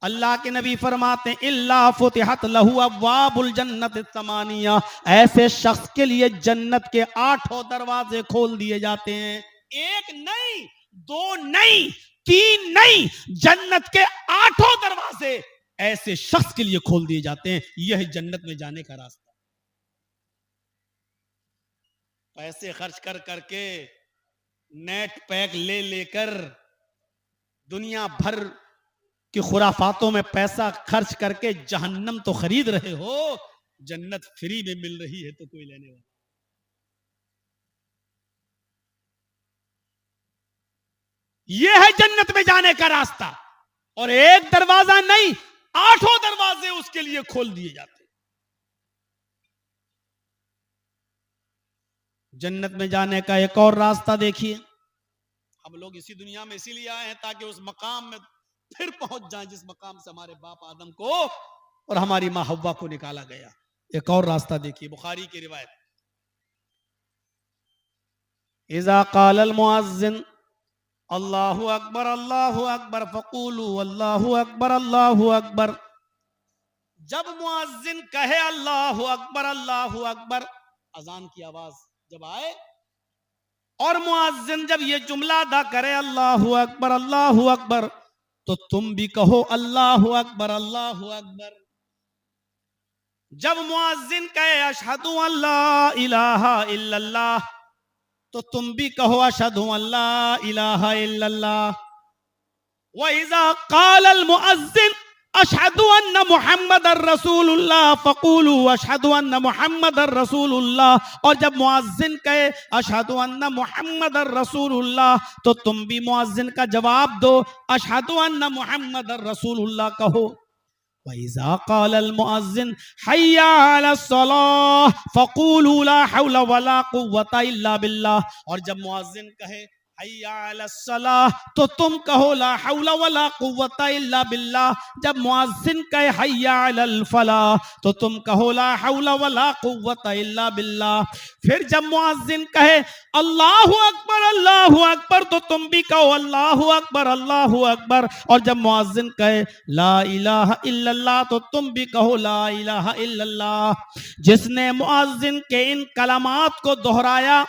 اللہ کے نبی فرماتے ہیں الا فتحت لہو ابواب الجنت الثمانیہ، ایسے شخص کے لیے جنت کے 8 دروازے کھول دیے جاتے ہیں، 1 نہیں 2 نہیں 3 نہیں، جنت کے 8 دروازے ایسے شخص کے لیے کھول دیے جاتے ہیں۔ یہ ہے جنت میں جانے کا راستہ۔ پیسے خرچ کر کر کے، نیٹ پیک لے لے کر، دنیا بھر کی خرافاتوں میں پیسہ خرچ کر کے جہنم تو خرید رہے ہو، جنت فری میں مل رہی ہے تو کوئی لینے والا۔ یہ ہے جنت میں جانے کا راستہ، اور 1 دروازہ نہیں 8 دروازے اس کے لیے کھول دیے جاتے ہیں۔ جنت میں جانے کا ایک اور راستہ دیکھیے، ہم لوگ اسی دنیا میں اسی لیے آئے ہیں تاکہ اس مقام میں پھر پہنچ جائیں جس مقام سے ہمارے باپ آدم کو اور ہماری ماں حوا کو نکالا گیا۔ ایک اور راستہ دیکھیے، بخاری کی روایت، اذا قال المؤذن اللہ اکبر اللہ اکبر فقولوا اللہ اکبر اللہ اکبر، جب مؤذن کہے اللہ اکبر، اذان کی آواز جب آئے اور مؤذن جب یہ جملہ ادا کرے اللہ اکبر، تو تم بھی کہو اللہ اکبر اللہ اکبر۔ جب مؤذن کہے اشہد ان لا الہ الا اللہ، تو تم بھی کہو اشہد ان لا الہ الا اللہ۔ وَإِذَا قَالَ الْمُؤَذِّنُ اشہد ان محمد الرسول اللہ فقولوا اشہد ان محمد الرسول اللہ، اور جب مؤذن کہے اشہد ان محمد الرسول اللہ، تو تم بھی مؤذن کا جواب دو، اشہد ان محمد الرسول اللہ کہو۔ وَإِذَا قَالَ الْمُؤَذِّنُ حَيَّ عَلَى الصَّلَاةِ فَقُولُوا لَا حَوْلَ وَلَا قُوَّةَ إِلَّا بِاللَّهِ، اور جب مؤذن کہے حَيَّ عَلَى الصَّلَاةِ تو تم کہو لا حول ولا قوت الا باللہ۔ جب مؤذن کہے حَيَّ عَلَى الْفَلَاحِ تو تم کہو لا حول ولا قوت الا باللہ۔ پھر جب مؤذن کہے اللہ اکبر تو تم بھی کہو اللہ اکبر، اور جب مؤذن کہے لا الہ الا اللہ تو تم بھی کہو لا الہ الا اللہ۔ جس نے مؤذن کے ان کلمات کو دہرایا،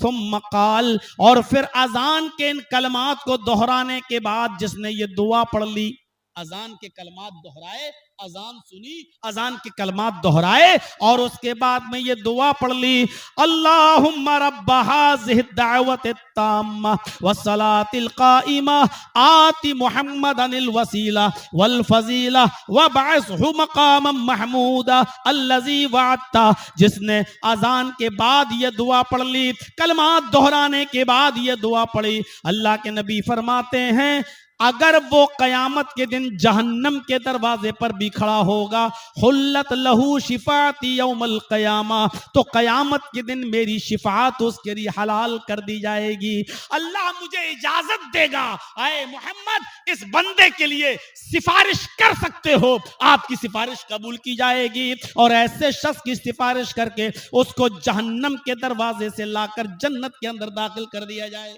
ثم قال، اور پھر اذان کے ان کلمات کو دہرانے کے بعد جس نے یہ دعا پڑھ لی، اذان کے کلمات دہرائے، اذان سنی، اذان کے کلمات دہرائے، اور اس کے بعد میں یہ دعا پڑھ لی، اللہم رب ھذہ الدعوۃ التامہ والصلاۃ القائمہ آت محمدا الوسیلہ والفضیلہ وابعثہ مقاما محمودا الذی وعدتہ۔ جس نے اذان کے بعد یہ دعا پڑھ لی، کلمات دہرانے کے بعد یہ دعا پڑھی، اللہ کے نبی فرماتے ہیں اگر وہ قیامت کے دن جہنم کے دروازے پر بھی کھڑا ہوگا، حلت لہو شفاعتی یوم القیامہ، تو قیامت کے دن میری شفاعت اس کے لیے حلال کر دی جائے گی۔ اللہ مجھے اجازت دے گا، اے محمد اس بندے کے لیے سفارش کر سکتے ہو، آپ کی سفارش قبول کی جائے گی، اور ایسے شخص کی سفارش کر کے اس کو جہنم کے دروازے سے لا کر جنت کے اندر داخل کر دیا جائے۔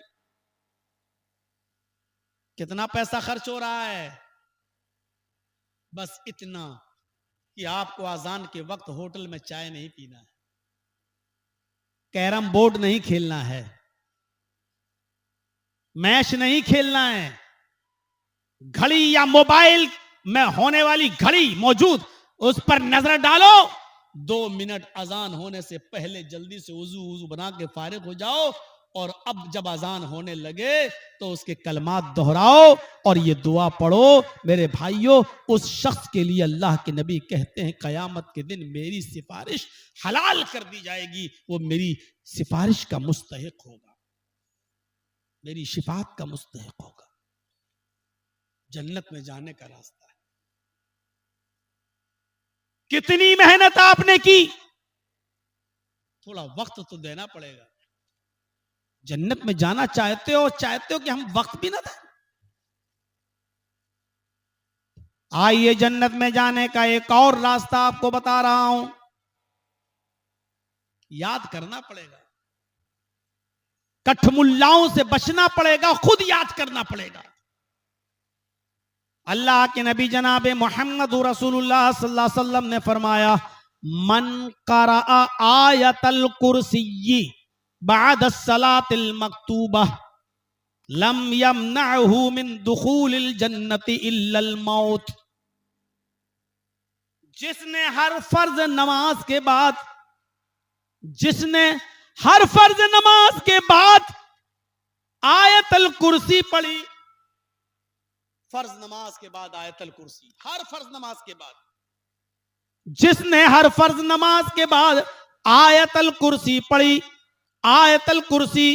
کتنا پیسہ خرچ ہو رہا ہے؟ بس اتنا کہ آپ کو اذان کے وقت ہوٹل میں چائے نہیں پینا ہے، کیرم بورڈ نہیں کھیلنا ہے، میچ نہیں کھیلنا ہے، گھڑی یا موبائل میں ہونے والی گھڑی موجود اس پر نظر ڈالو، 2 منٹ اذان ہونے سے پہلے جلدی سے وضو بنا کے فارغ ہو جاؤ، اور اب جب اذان ہونے لگے تو اس کے کلمات دہراؤ اور یہ دعا پڑھو۔ میرے بھائیوں، اس شخص کے لیے اللہ کے نبی کہتے ہیں قیامت کے دن میری سفارش حلال کر دی جائے گی، وہ میری سفارش کا مستحق ہوگا، میری شفاعت کا مستحق ہوگا۔ جنت میں جانے کا راستہ ہے۔ کتنی محنت آپ نے کی، تھوڑا وقت تو دینا پڑے گا۔ جنت میں جانا چاہتے ہو کہ ہم وقت بھی نہ دیں؟ آئیے جنت میں جانے کا ایک اور راستہ آپ کو بتا رہا ہوں، یاد کرنا پڑے گا، کٹھ ملاؤں سے بچنا پڑے گا، خود یاد کرنا پڑے گا۔ اللہ کے نبی جناب محمد رسول اللہ صلی اللہ علیہ وسلم نے فرمایا من قرأ آیت الکرسی بعد الصلاة المکتوبہ لم یمنعہ من دخول الجنت الا الموت. جس نے ہر فرض نماز کے بعد آیت الکرسی پڑھی، فرض نماز کے بعد آیت الکرسی، ہر فرض نماز کے بعد جس نے ہر فرض نماز کے بعد آیت الکرسی پڑھی، آیت الکرسی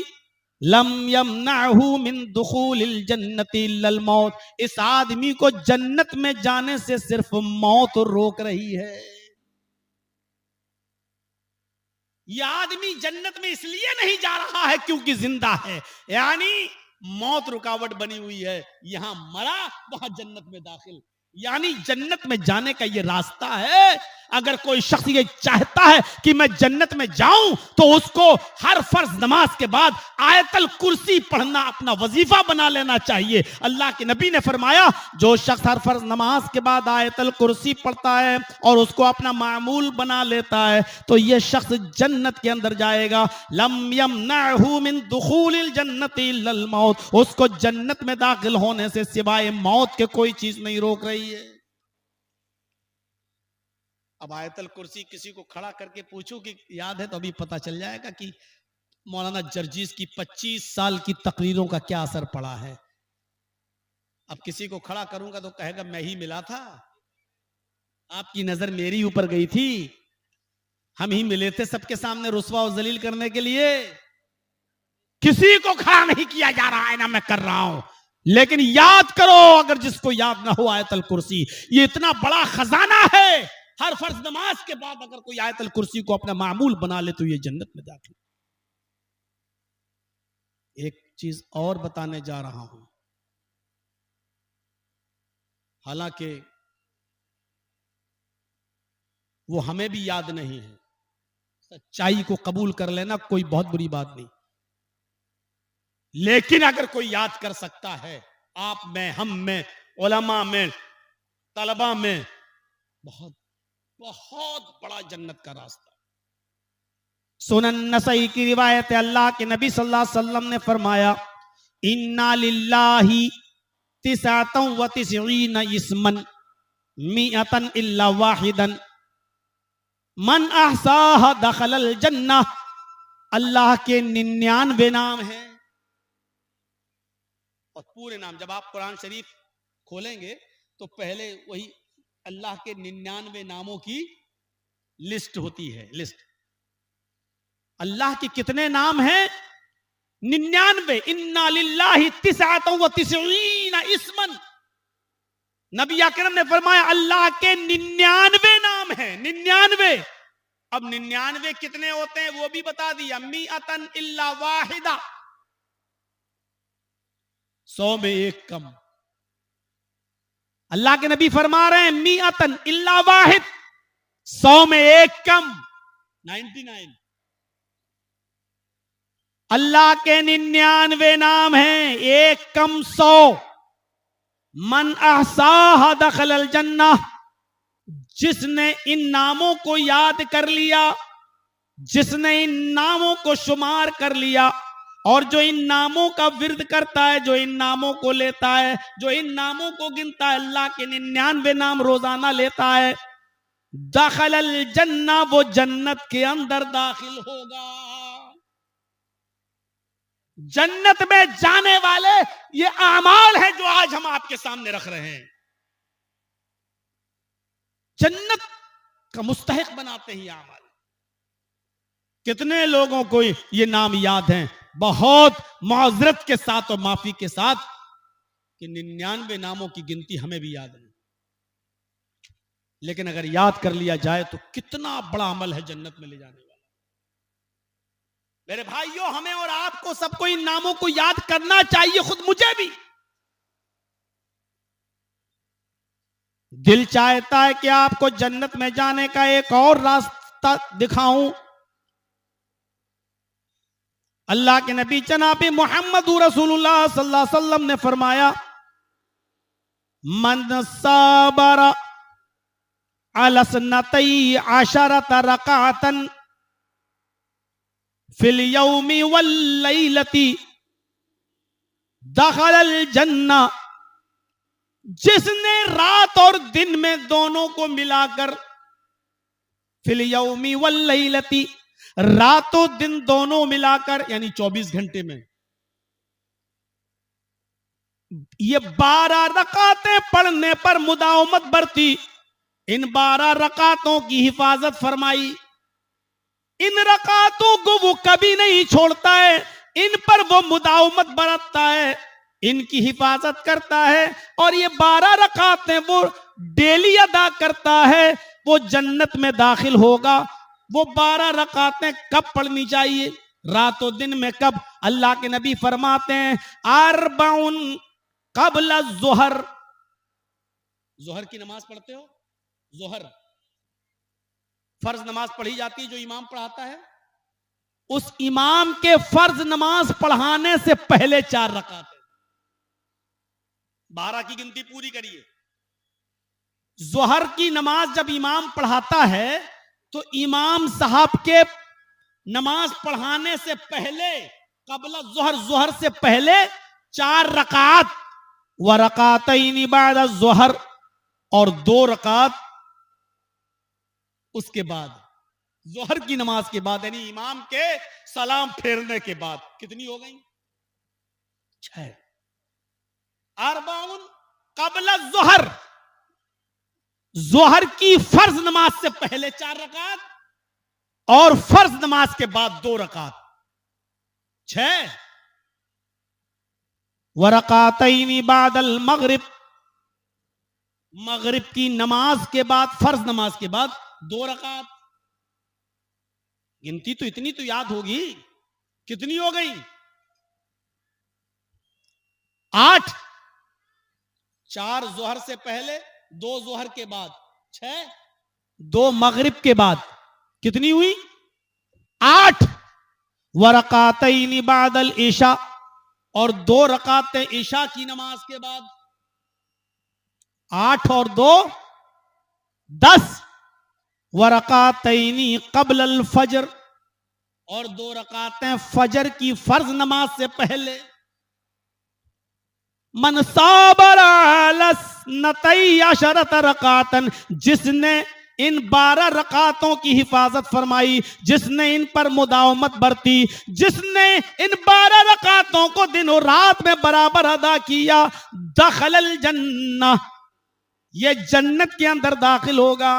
لم یمنعہ من دخول الجنت الا الموت، اس آدمی کو جنت میں جانے سے صرف موت روک رہی ہے. یہ آدمی جنت میں اس لیے نہیں جا رہا ہے کیونکہ زندہ ہے، یعنی موت رکاوٹ بنی ہوئی ہے، یہاں مرا وہاں جنت میں داخل، یعنی جنت میں جانے کا یہ راستہ ہے. اگر کوئی شخص یہ چاہتا ہے کہ میں جنت میں جاؤں تو اس کو ہر فرض نماز کے بعد آیت الکرسی پڑھنا اپنا وظیفہ بنا لینا چاہیے. اللہ کے نبی نے فرمایا جو شخص ہر فرض نماز کے بعد آیت الکرسی پڑھتا ہے اور اس کو اپنا معمول بنا لیتا ہے تو یہ شخص جنت کے اندر جائے گا. لم یمنعہ من دخول الجنت الا الموت، اس کو جنت میں داخل ہونے سے سوائے موت کے کوئی چیز نہیں روک رہی ہے. اب آیت الکرسی کسی کو کھڑا کر کے پوچھو کہ یاد ہے تو ابھی پتہ چل جائے گا کہ مولانا جرجیز کی 25 سال کی تقریروں کا کیا اثر پڑا ہے. اب کسی کو کھڑا کروں گا تو کہے گا میں ہی ملا تھا، آپ کی نظر میری اوپر گئی تھی، ہم ہی ملے تھے سب کے سامنے رسوا و ذلیل کرنے کے لیے. کسی کو کھڑا نہیں کیا جا رہا ہے، نہ میں کر رہا ہوں، لیکن یاد کرو اگر جس کو یاد نہ ہو آیت الکرسی، یہ اتنا بڑا خزانہ ہے. ہر فرض نماز کے بعد اگر کوئی آیت الکرسی کو اپنا معمول بنا لے تو یہ جنت میں داخل. ایک چیز اور بتانے جا رہا ہوں، حالانکہ وہ ہمیں بھی یاد نہیں ہے، سچائی کو قبول کر لینا کوئی بہت بری بات نہیں، لیکن اگر کوئی یاد کر سکتا ہے، آپ میں، ہم میں، علماء میں، طلباء میں، بہت بہت بڑا جنت کا راستہ. سنن نسائی کی روایت ہے، اللہ کے نبی صلی اللہ علیہ وسلم نے فرمایا اِنَّا لِلَّهِ 99 اسما 100 الا واحدا من احصاها دخل الجنہ. اللہ کے 99 نام ہیں، اور پورے نام جب آپ قرآن شریف کھولیں گے تو پہلے وہی اللہ کے 99 ناموں کی لسٹ ہوتی ہے. لسٹ اللہ کے کتنے نام ہیں؟ 99. اِنَّا لِلَّهِ 99 اسما. نبی اکرم نے فرمایا اللہ کے 99 نام ہیں. 99. اب 99 کتنے ہوتے ہیں وہ بھی بتا دیا، 100 الا واحدہ، 100 میں ایک کم. اللہ کے نبی فرما رہے ہیں 100 الا واحد، 100 میں ایک کم، 99. اللہ کے 99 نام ہیں، ایک کم 100. من احصاها دخل الجنہ. جس نے ان ناموں کو یاد کر لیا، جس نے ان ناموں کو شمار کر لیا، اور جو ان ناموں کا ورد کرتا ہے، جو ان ناموں کو لیتا ہے، جو ان ناموں کو گنتا ہے، اللہ کے 99 نام روزانہ لیتا ہے، دخل الجنہ، وہ جنت کے اندر داخل ہوگا. جنت میں جانے والے یہ اعمال ہیں جو آج ہم آپ کے سامنے رکھ رہے ہیں. جنت کا مستحق بناتے ہیں یہ اعمال. کتنے لوگوں کو یہ نام یاد ہیں؟ بہت معذرت کے ساتھ اور معافی کے ساتھ کہ 99 ناموں کی گنتی ہمیں بھی یاد نہیں، لیکن اگر یاد کر لیا جائے تو کتنا بڑا عمل ہے جنت میں لے جانے والا. میرے بھائیوں، ہمیں اور آپ کو سب کو ان ناموں کو یاد کرنا چاہیے، خود مجھے بھی. دل چاہتا ہے کہ آپ کو جنت میں جانے کا ایک اور راستہ دکھاؤں. اللہ کے نبی جناب محمد رسول اللہ صلی اللہ علیہ وسلم نے فرمایا من صابر علی اثنتی عشرۃ رکعۃ فی الیوم واللیلۃ دخل الجنہ، جس نے رات اور دن میں دونوں کو ملا کر، فی الیوم واللیلۃ، رات و دن دونوں ملا کر یعنی 24 گھنٹے میں یہ 12 رکعتیں پڑھنے پر مداومت برتی، ان 12 رکعتوں کی حفاظت فرمائی، ان رکعتوں کو وہ کبھی نہیں چھوڑتا ہے، ان پر وہ مداومت برتتا ہے، ان کی حفاظت کرتا ہے، اور یہ 12 رکعتیں وہ ڈیلی ادا کرتا ہے، وہ جنت میں داخل ہوگا۔ وہ 12 رکعتیں کب پڑھنی چاہیے؟ رات و دن میں کب؟ اللہ کے نبی فرماتے ہیں اربعن قبل الظہر، ظہر کی نماز پڑھتے ہو؟ ظہر فرض نماز پڑھی جاتی ہے جو امام پڑھاتا ہے، اس امام کے فرض نماز پڑھانے سے پہلے 4 رکعتیں، 12 کی گنتی پوری کریے۔ ظہر کی نماز جب امام پڑھاتا ہے تو امام صاحب کے نماز پڑھانے سے پہلے قبل الظہر، ظہر سے پہلے 4 رکعت، ورکعتین بعد الظہر، اور 2 رکعت اس کے بعد، ظہر کی نماز کے بعد، یعنی امام کے سلام پھیرنے کے بعد۔ کتنی ہو گئی؟ 6۔ اربعن قبل الظہر، ظہر کی فرض نماز سے پہلے 4 رکعت اور فرض نماز کے بعد 2 رکعت، 6۔ ورکعتین بعد المغرب، مغرب کی نماز کے بعد، فرض نماز کے بعد 2 رکعت۔ گنتی تو اتنی تو یاد ہوگی، کتنی ہو گئی؟ 8۔ 4 ظہر سے پہلے، 2 ظہر کے بعد، 6، 2 مغرب کے بعد، کتنی ہوئی؟ 8۔ ورکعتین بعد العشاء، اور 2 رکعتیں عشاء کی نماز کے بعد، 8 اور 2 10۔ ورکعتین قبل الفجر، اور 2 رکعتیں فجر کی فرض نماز سے پہلے۔ من صابر علی اثنتی عشرۃ رکعۃ، جس نے ان 12 رکعتوں کی حفاظت فرمائی، جس نے ان پر مداومت برتی، جس نے ان 12 رکعتوں کو دن و رات میں برابر ادا کیا، دخل الجنہ، یہ جنت کے اندر داخل ہوگا۔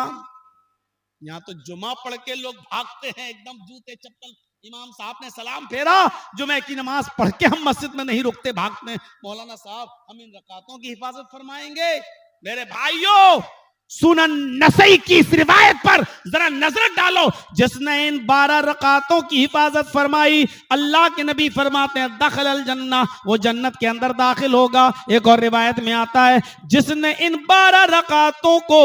یہاں تو جمعہ پڑھ کے لوگ بھاگتے ہیں، ایک دم جوتے چپل، امام صاحب نے سلام پھیرا، جمعہ کی نماز پڑھ کے ہم مسجد میں نہیں رکتے، بھاگتے ہیں، مولانا صاحب ہم ان رکعتوں کی حفاظت فرمائیں گے۔ میرے بھائیوں، سنن نسائی کی اس روایت پر ذرا نظر ڈالو، جس نے ان 12 رکعتوں کی حفاظت فرمائی، اللہ کے نبی فرماتے ہیں دخل الجنہ، وہ جنت کے اندر داخل ہوگا۔ ایک اور روایت میں آتا ہے جس نے ان 12 رکعتوں کو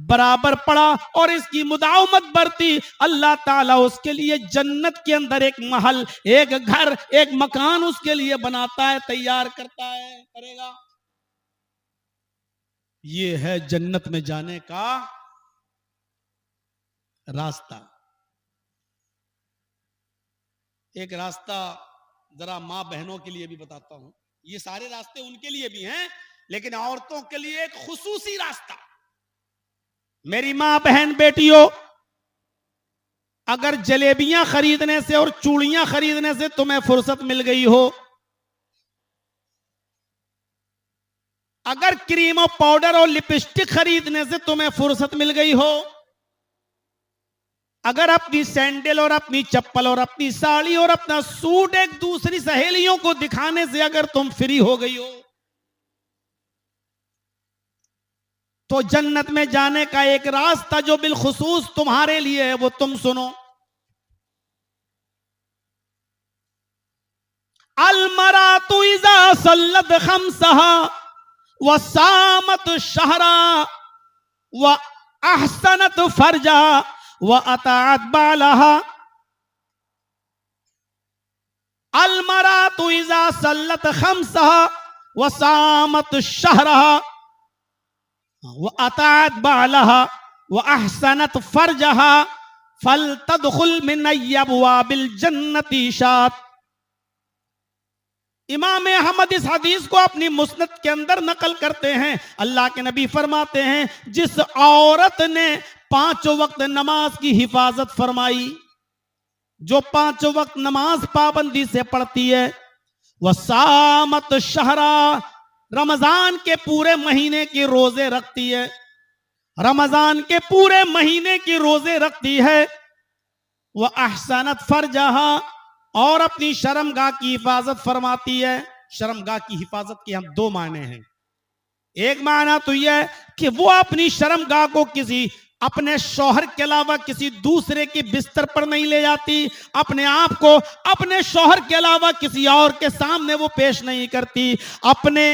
برابر پڑھا اور اس کی مداومت برتی، اللہ تعالیٰ اس کے لیے جنت کے اندر ایک محل، ایک گھر، ایک مکان اس کے لیے بناتا ہے، تیار کرتا ہے، کرے گا۔ یہ ہے جنت میں جانے کا راستہ۔ ایک راستہ ذرا ماں بہنوں کے لیے بھی بتاتا ہوں، یہ سارے راستے ان کے لیے بھی ہیں، لیکن عورتوں کے لیے ایک خصوصی راستہ۔ میری ماں بہن بیٹیوں، اگر جلیبیاں خریدنے سے اور چوڑیاں خریدنے سے تمہیں فرصت مل گئی ہو، اگر کریم اور پاؤڈر اور لپسٹک خریدنے سے تمہیں فرصت مل گئی ہو، اگر اپنی سینڈل اور اپنی چپل اور اپنی ساڑی اور اپنا سوٹ ایک دوسری سہیلیوں کو دکھانے سے اگر تم فری ہو گئی ہو، تو جنت میں جانے کا ایک راستہ جو بالخصوص تمہارے لیے ہے وہ تم سنو۔ المرأۃ اذا صلت خمسها وصامت شہرا واحسنت فرجا واطاعت بالها، المرأۃ اذا صلت خمسها وصامت شہرا، وَأَطَاعَتْ بَعْلَهَا وَأَحْسَنَتْ فَرْجَهَا فَلْتَدْخُلْ مِنْ أَبْوَابِ الْجَنَّةِ شَاءَتْ۔ امام احمد اس حدیث کو اپنی مسند کے اندر نقل کرتے ہیں۔ اللہ کے نبی فرماتے ہیں جس عورت نے 5 وقت نماز کی حفاظت فرمائی، جو 5 وقت نماز پابندی سے پڑھتی ہے، وَصَامَتْ شَهْرًا، رمضان کے پورے مہینے کے روزے رکھتی ہے، رمضان کے پورے مہینے کے روزے رکھتی ہے، وَأَحْسَنَتْ فَرْجَهَا، اور اپنی شرمگاہ کی حفاظت فرماتی ہے۔ شرمگاہ کی حفاظت کے ہم 2 معنی ہیں۔ ایک معنی تو یہ ہے کہ وہ اپنی شرمگاہ کو کسی اپنے شوہر کے علاوہ کسی دوسرے کے بستر پر نہیں لے جاتی، اپنے آپ کو اپنے شوہر کے علاوہ کسی اور کے سامنے وہ پیش نہیں کرتی، اپنے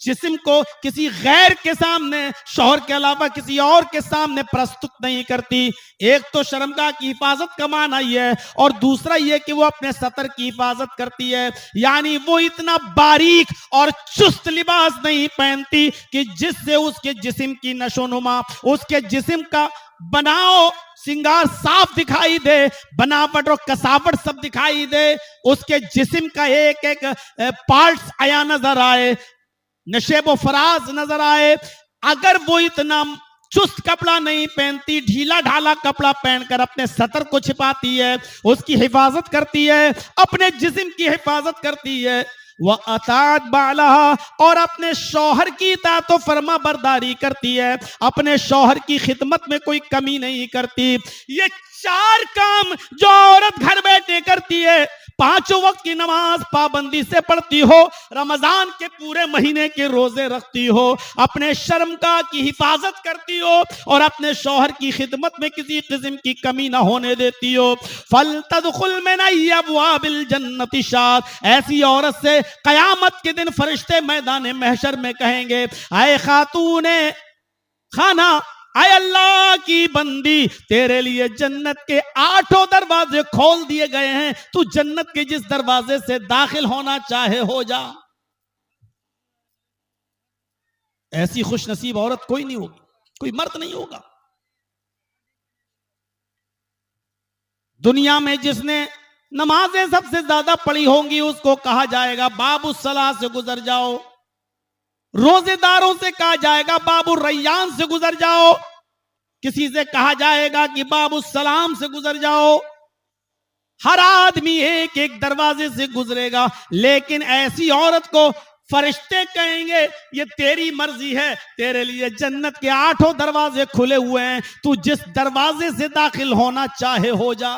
جسم کو کسی غیر کے سامنے، شوہر کے علاوہ کسی اور کے سامنے پرستت نہیں کرتی۔ ایک تو شرمگاہ کی حفاظت کا معنی یہ ہے، اور دوسرا یہ کہ وہ اپنے سطر کی حفاظت کرتی ہے، یعنی وہ اتنا باریک اور چست لباس نہیں پہنتی کہ جس سے اس کے جسم کی نشو و نما، اس کے جسم کا بناؤ سنگار صاف دکھائی دے، بناوٹ اور کساوٹ سب دکھائی دے، اس کے جسم کا ایک ایک پارٹس آیا نظر آئے، نشیب و فراز نظر آئے۔ اگر وہ اتنا چست کپڑا نہیں پہنتی، ڈھیلا ڈھالا کپڑا پہن کر اپنے سطر کو چھپاتی ہے، اس کی حفاظت کرتی ہے، اپنے جسم کی حفاظت کرتی ہے، وَأَطَاعَتْ بَعْلَهَا، اور اپنے شوہر کی اطاعت و فرما برداری کرتی ہے، اپنے شوہر کی خدمت میں کوئی کمی نہیں کرتی۔ یہ 4 کام جو عورت گھر بیٹھے کرتی ہے، 5 وقت کی نماز پابندی سے پڑھتی ہو، رمضان کے پورے مہینے کے روزے رکھتی ہو، اپنے شرمگاہ کی حفاظت کرتی ہو، اور اپنے شوہر کی خدمت میں کسی قسم کی کمی نہ ہونے دیتی ہو، فَلْتَدْخُلْ مِنْ أَبْوَابِ الْجَنَّةِ شَاءَتْ، ایسی عورت سے قیامت کے دن فرشتے میدان محشر میں کہیں گے، اے خاتون خانہ، اے اللہ کی بندی، تیرے لیے جنت کے 8 دروازے کھول دیے گئے ہیں، تو جنت کے جس دروازے سے داخل ہونا چاہے ہو جا۔ ایسی خوش نصیب عورت کوئی نہیں ہوگی، کوئی مرد نہیں ہوگا دنیا میں جس نے نمازیں سب سے زیادہ پڑھی ہوں گی، اس کو کہا جائے گا باب الصلاۃ سے گزر جاؤ، روزے داروں سے کہا جائے گا باب الریان سے گزر جاؤ، کسی سے کہا جائے گا کہ باب السلام سے گزر جاؤ، ہر آدمی ایک ایک دروازے سے گزرے گا، لیکن ایسی عورت کو فرشتے کہیں گے یہ تیری مرضی ہے، تیرے لیے جنت کے 8 دروازے کھلے ہوئے ہیں، تو جس دروازے سے داخل ہونا چاہے ہو جا۔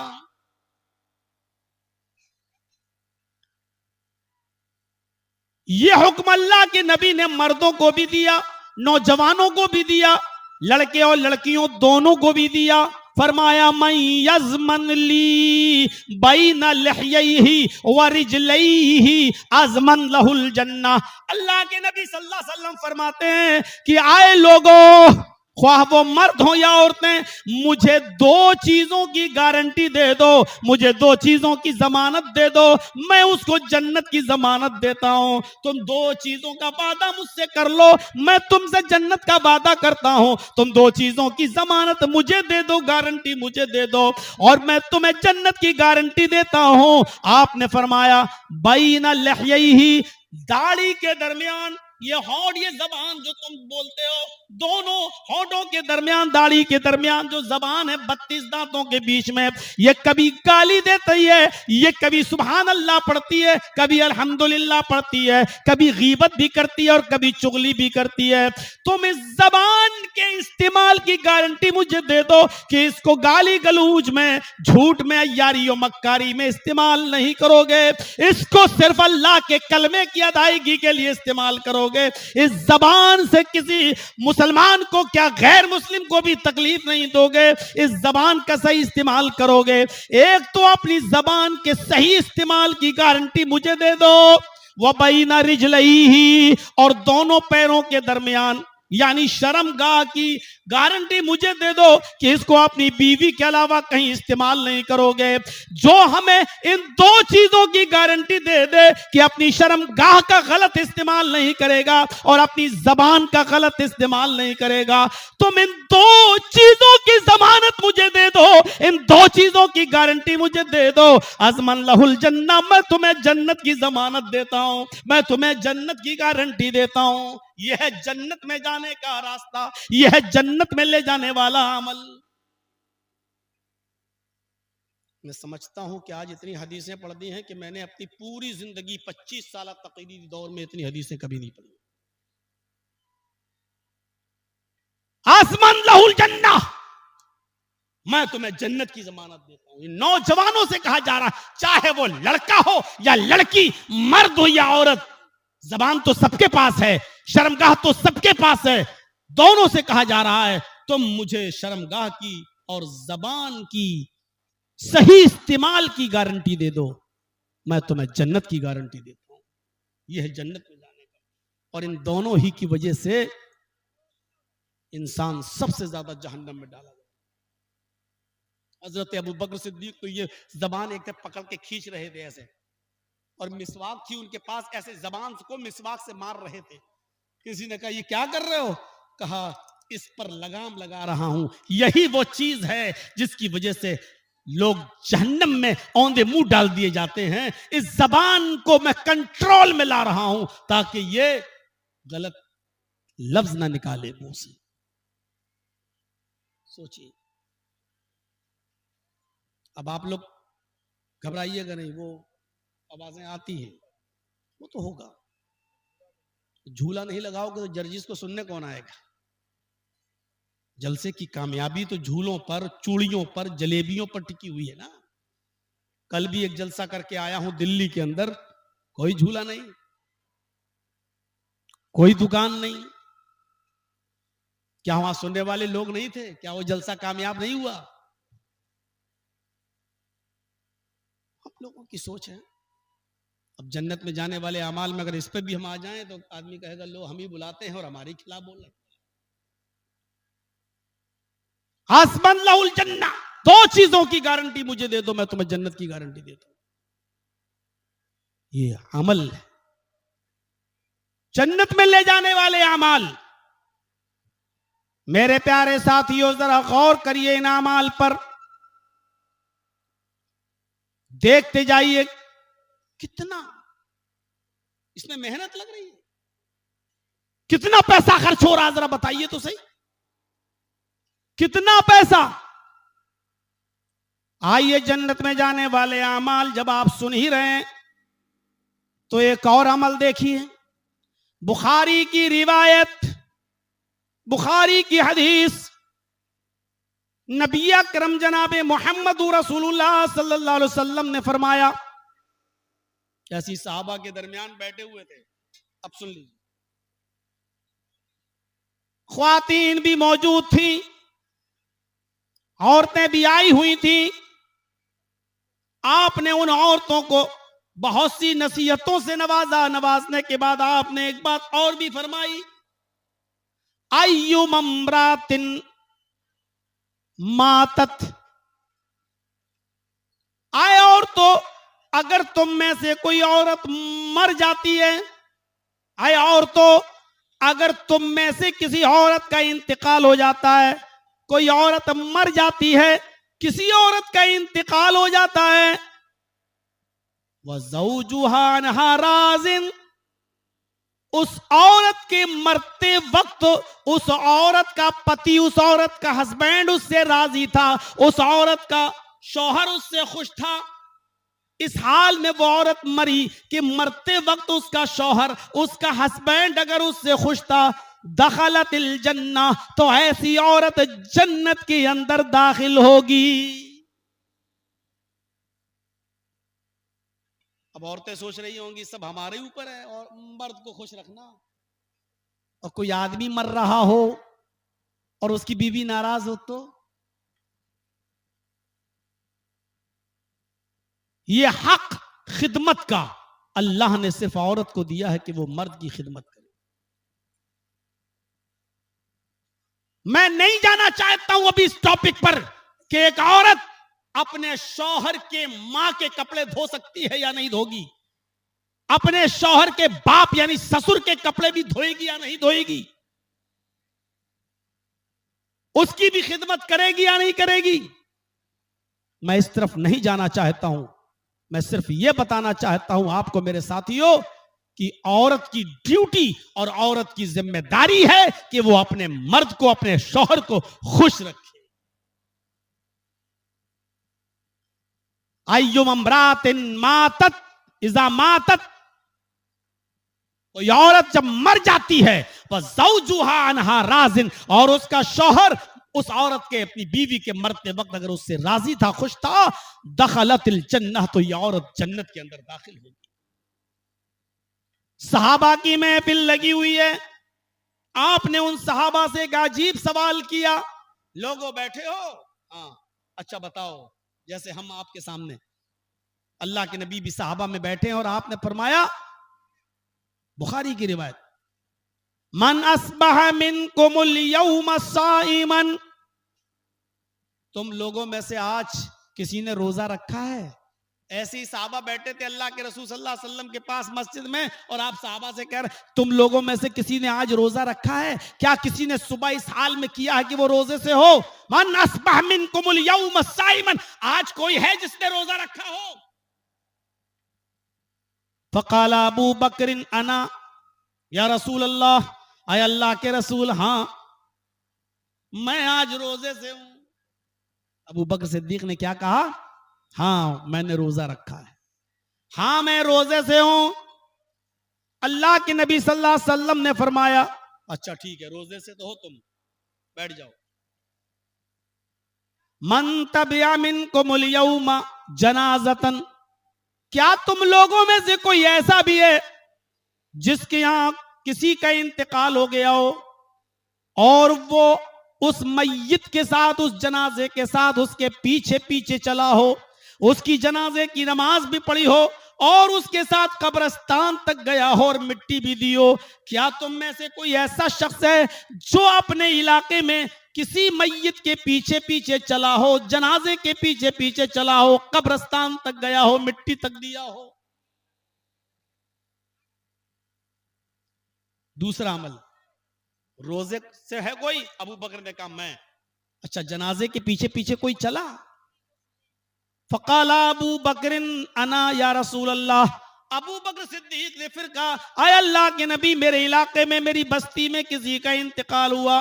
یہ حکم اللہ کے نبی نے مردوں کو بھی دیا، نوجوانوں کو بھی دیا، لڑکے اور لڑکیوں دونوں کو بھی دیا۔ فرمایا من یضمن لی بین لحییہ ورجلیہ اضمن لہ الجنہ۔ اللہ کے نبی صلی اللہ علیہ وسلم فرماتے ہیں کہ آئے لوگوں، خواہ وہ مرد ہوں یا عورتیں، مجھے 2 چیزوں کی گارنٹی دے دو، مجھے 2 چیزوں کی ضمانت دے دو، میں اس کو جنت کی ضمانت دیتا ہوں۔ تم 2 چیزوں کا وعدہ مجھ سے کر لو، میں تم سے جنت کا وعدہ کرتا ہوں، تم 2 چیزوں کی ضمانت مجھے دے دو، گارنٹی مجھے دے دو، اور میں تمہیں جنت کی گارنٹی دیتا ہوں۔ آپ نے فرمایا بین لحییہ، داڑھی کے درمیان، یہ ہونٹ، یہ زبان جو تم بولتے ہو، دونوں ہونٹوں کے درمیان، داڑھی کے درمیان جو زبان ہے 32 دانتوں کے بیچ میں، یہ کبھی گالی دیتی ہے، یہ کبھی سبحان اللہ پڑھتی ہے، کبھی الحمدللہ پڑھتی ہے، کبھی غیبت بھی کرتی ہے اور کبھی چغلی بھی کرتی ہے۔ تم اس زبان کے استعمال کی گارنٹی مجھے دے دو کہ اس کو گالی گلوج میں، جھوٹ میں، عیاری و مکاری میں استعمال نہیں کرو گے، اس کو صرف اللہ کے کلمے کی ادائیگی کے لیے استعمال کرو گے۔ اس زبان سے کسی مسلمان کو کیا غیر مسلم کو بھی تکلیف نہیں دو گے، اس زبان کا صحیح استعمال کرو گے۔ ایک تو اپنی زبان کے صحیح استعمال کی گارنٹی مجھے دے دو، وَبَيْنَ رِجْلَيْهِ، اور دونوں پیروں کے درمیان، یعنی شرمگاہ کی گارنٹی مجھے دے دو کہ اس کو اپنی بیوی کے علاوہ کہیں استعمال نہیں کرو گے. جو ہمیں ان دو چیزوں کی گارنٹی دے دے کہ اپنی شرم گاہ کا غلط استعمال نہیں کرے گا اور اپنی زبان کا غلط استعمال نہیں کرے گا, تم ان دو چیزوں کی ضمانت مجھے دے دو, ان دو چیزوں کی گارنٹی مجھے دے دو. ازمن لہ الجنہ, میں تمہیں جنت کی ضمانت دیتا ہوں, میں تمہیں جنت کی گارنٹی دیتا ہوں. یہ ہے جنت میں جانے کا راستہ, یہ ہے جنت میں لے جانے والا عمل. میں سمجھتا ہوں کہ آج اتنی حدیثیں پڑھ دی ہیں کہ میں نے اپنی پوری زندگی 25 سالہ تقریری دور میں اتنی حدیثیں کبھی نہیں پڑھی. آسمان لہ الجنہ, میں تمہیں جنت کی ضمانت دیتا ہوں. نوجوانوں سے کہا جا رہا ہے, چاہے وہ لڑکا ہو یا لڑکی, مرد ہو یا عورت, زبان تو سب کے پاس ہے, شرمگاہ تو سب کے پاس ہے. دونوں سے کہا جا رہا ہے تم مجھے شرمگاہ کی اور زبان کی صحیح استعمال کی گارنٹی دے دو, میں تمہیں جنت کی گارنٹی دیتا ہوں. یہ ہے جنت میں جانے کا. اور ان دونوں ہی کی وجہ سے انسان سب سے زیادہ جہنم میں ڈالا گیا. حضرت ابو بکر صدیق تو یہ زبان ایک طرف پکڑ کے کھینچ رہے تھے ایسے, اور مسواک تھی ان کے پاس, ایسے زبان کو مسواک سے مار رہے تھے. کسی نے کہا یہ کیا کر رہے ہو؟ کہا اس پر لگام لگا رہا ہوں. یہی وہ چیز ہے جس کی وجہ سے لوگ جہنم میں اوندے منہ ڈال دیے جاتے ہیں. اس زبان کو میں کنٹرول میں لا رہا ہوں تاکہ یہ غلط لفظ نہ نکالے منہ سے. سوچیے. اب آپ لوگ گھبرائیے گا نہیں, وہ آوازیں آتی ہیں وہ تو ہوگا. جھولا نہیں لگاؤ گے تو جرجس کو سننے کون آئے گا؟ جلسے کی کامیابی تو جھولوں پر, چوڑیوں پر, جلیبیوں پر ٹکی ہوئی ہے نا. کل بھی ایک جلسہ کر کے آیا ہوں دلی کے اندر, کوئی جھولا نہیں, کوئی دکان نہیں. کیا وہاں سننے والے لوگ نہیں تھے؟ کیا وہ جلسہ کامیاب نہیں ہوا؟ آپ لوگوں کی سوچ ہے. اب جنت میں جانے والے اعمال میں اگر اس پہ بھی ہم آ جائیں تو آدمی کہے گا لو ہم ہی بلاتے ہیں اور ہمارے خلاف بول رہے ہیں. حسبن لہ الجنہ, دو چیزوں کی گارنٹی مجھے دے دو, میں تمہیں جنت کی گارنٹی دیتا ہوں. یہ عمل ہے جنت میں لے جانے والے اعمال. میرے پیارے ساتھیوں ذرا غور کریے ان اعمال پر, دیکھتے جائیے کتنا اس میں محنت لگ رہی ہے, کتنا پیسہ خرچ ہو رہا, ذرا بتائیے تو صحیح, کتنا پیسہ. آئیے جنت میں جانے والے اعمال جب آپ سن ہی رہے ہیں تو ایک اور عمل دیکھیے. بخاری کی روایت, بخاری کی حدیث, نبی اکرم جناب محمد رسول اللہ صلی اللہ علیہ وسلم نے فرمایا. کیسی صحابہ کے درمیان بیٹھے ہوئے تھے, اب سن لیجیے. خواتین بھی موجود تھیں, عورتیں بھی آئی ہوئی تھیں. آپ نے ان عورتوں کو بہت سی نصیحتوں سے نوازا. نوازنے کے بعد آپ نے ایک بات اور بھی فرمائی, ایُّم امرأۃ ماتت, آئے عورتوں اگر تم میں سے کوئی عورت مر جاتی ہے, آئے عورتوں اگر تم میں سے کسی عورت کا انتقال ہو جاتا ہے, کوئی عورت مر جاتی ہے, کسی عورت کا انتقال ہو جاتا ہے, وَزَوْجُهَا عَنْهَا رَاضٍ, اس عورت کے مرتے وقت اس عورت کا پتی, اس عورت کا ہسبینڈ اس سے راضی تھا, اس عورت کا شوہر اس سے خوش تھا. اس حال میں وہ عورت مری کہ مرتے وقت اس کا شوہر, اس کا ہسبینڈ اگر اس سے خوش تھا, دخلت الجنہ, تو ایسی عورت جنت کے اندر داخل ہوگی. اب عورتیں سوچ رہی ہوں گی سب ہمارے اوپر ہے اور مرد کو خوش رکھنا, اور کوئی آدمی مر رہا ہو اور اس کی بیوی ناراض ہو تو یہ حق خدمت کا اللہ نے صرف عورت کو دیا ہے کہ وہ مرد کی خدمت کرے. میں نہیں جانا چاہتا ہوں ابھی اس ٹاپک پر کہ ایک عورت اپنے شوہر کے ماں کے کپڑے دھو سکتی ہے یا نہیں دھوگی، اپنے شوہر کے باپ یعنی سسر کے کپڑے بھی دھوئے گی یا نہیں دھوئے گی، اس کی بھی خدمت کرے گی یا نہیں کرے گی. میں اس طرف نہیں جانا چاہتا ہوں، میں صرف یہ بتانا چاہتا ہوں آپ کو میرے ساتھیوں کہ عورت کی ڈیوٹی اور عورت کی ذمہ داری ہے کہ وہ اپنے مرد کو، اپنے شوہر کو خوش رکھے. ایُّم امرأۃ ماتت اذا ماتت، کوئی عورت جب مر جاتی ہے وزوجها عنها راضٍ، اور اس کا شوہر اس عورت کے، اپنی بیوی کے مرتے وقت اگر اس سے راضی تھا، خوش تھا، دخلت الجنہ، تو یہ عورت جنت کے اندر داخل ہوگی. صحابہ کی محفل لگی ہوئی ہے، آپ نے ان صحابہ سے ایک عجیب سوال کیا. لوگوں بیٹھے ہو؟ ہاں. اچھا بتاؤ، جیسے ہم آپ کے سامنے، اللہ کے نبی بھی صحابہ میں بیٹھے ہیں اور آپ نے فرمایا، بخاری کی روایت، من اصبح منکم اليوم صائما، تم لوگوں میں سے آج کسی نے روزہ رکھا ہے؟ ایسے ہی صحابہ بیٹھے تھے اللہ کے رسول صلی اللہ علیہ وسلم کے پاس مسجد میں، اور آپ صحابہ سے کہہ رہے تم لوگوں میں سے کسی نے آج روزہ رکھا ہے؟ کیا کسی نے صبح اس حال میں کیا ہے کہ وہ روزے سے ہو؟ من اصبح منکم اليوم صائما، آج کوئی ہے جس نے روزہ رکھا ہو؟ فقال ابو بکر انا یا رسول اللہ، اے اللہ کے رسول ہاں میں آج روزے سے ہوں. ابو بکر صدیق نے کیا کہا؟ ہاں میں نے روزہ رکھا ہے، ہاں میں روزے سے ہوں. اللہ کے نبی صلی اللہ علیہ وسلم نے فرمایا اچھا ٹھیک ہے، روزے سے تو ہو، تم بیٹھ جاؤ. من تبع منکم اليوم جنازۃ، کیا تم لوگوں میں سے کوئی ایسا بھی ہے جس کے یہاں کسی کا انتقال ہو گیا ہو اور وہ اس میت کے ساتھ، اس جنازے کے ساتھ اس کے پیچھے پیچھے چلا ہو، اس کی جنازے کی نماز بھی پڑھی ہو اور اس کے ساتھ قبرستان تک گیا ہو اور مٹی بھی دی ہو؟ کیا تم میں سے کوئی ایسا شخص ہے جو اپنے علاقے میں کسی میت کے پیچھے پیچھے چلا ہو، جنازے کے پیچھے پیچھے چلا ہو، قبرستان تک گیا ہو، مٹی تک دیا ہو؟ دوسرا عمل، روزے سے ہے کوئی؟ ابو بکر نے کہا میں. اچھا جنازے کے پیچھے پیچھے کوئی چلا؟ فقال ابو بکر انا یا رسول اللہ، ابو بکر صدیق نے پھر کہا اے اللہ کے نبی، میرے علاقے میں، میری بستی میں کسی کا انتقال ہوا،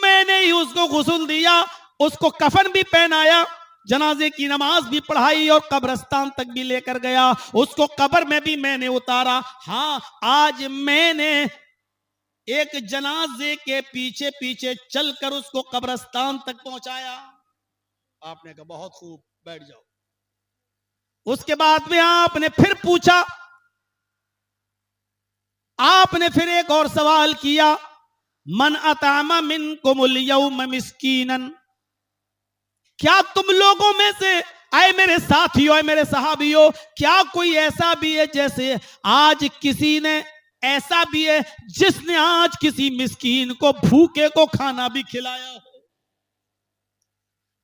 میں نے ہی اس کو غسل دیا، اس کو کفن بھی پہنایا، جنازے کی نماز بھی پڑھائی اور قبرستان تک بھی لے کر گیا، اس کو قبر میں بھی میں نے اتارا. ہاں آج میں نے ایک جنازے کے پیچھے پیچھے چل کر اس کو قبرستان تک پہنچایا. آپ نے کہا بہت خوب، بیٹھ جاؤ. اس کے بعد میں آپ نے پھر پوچھا، آپ نے پھر ایک اور سوال کیا، من اطعم منکم اليوم مسکینا، کیا تم لوگوں میں سے، اے میرے ساتھیوں، اے میرے صحابیوں، کیا کوئی ایسا بھی ہے جیسے آج کسی نے، ایسا بھی ہے جس نے آج کسی مسکین کو، بھوکے کو کھانا بھی کھلایا ہو؟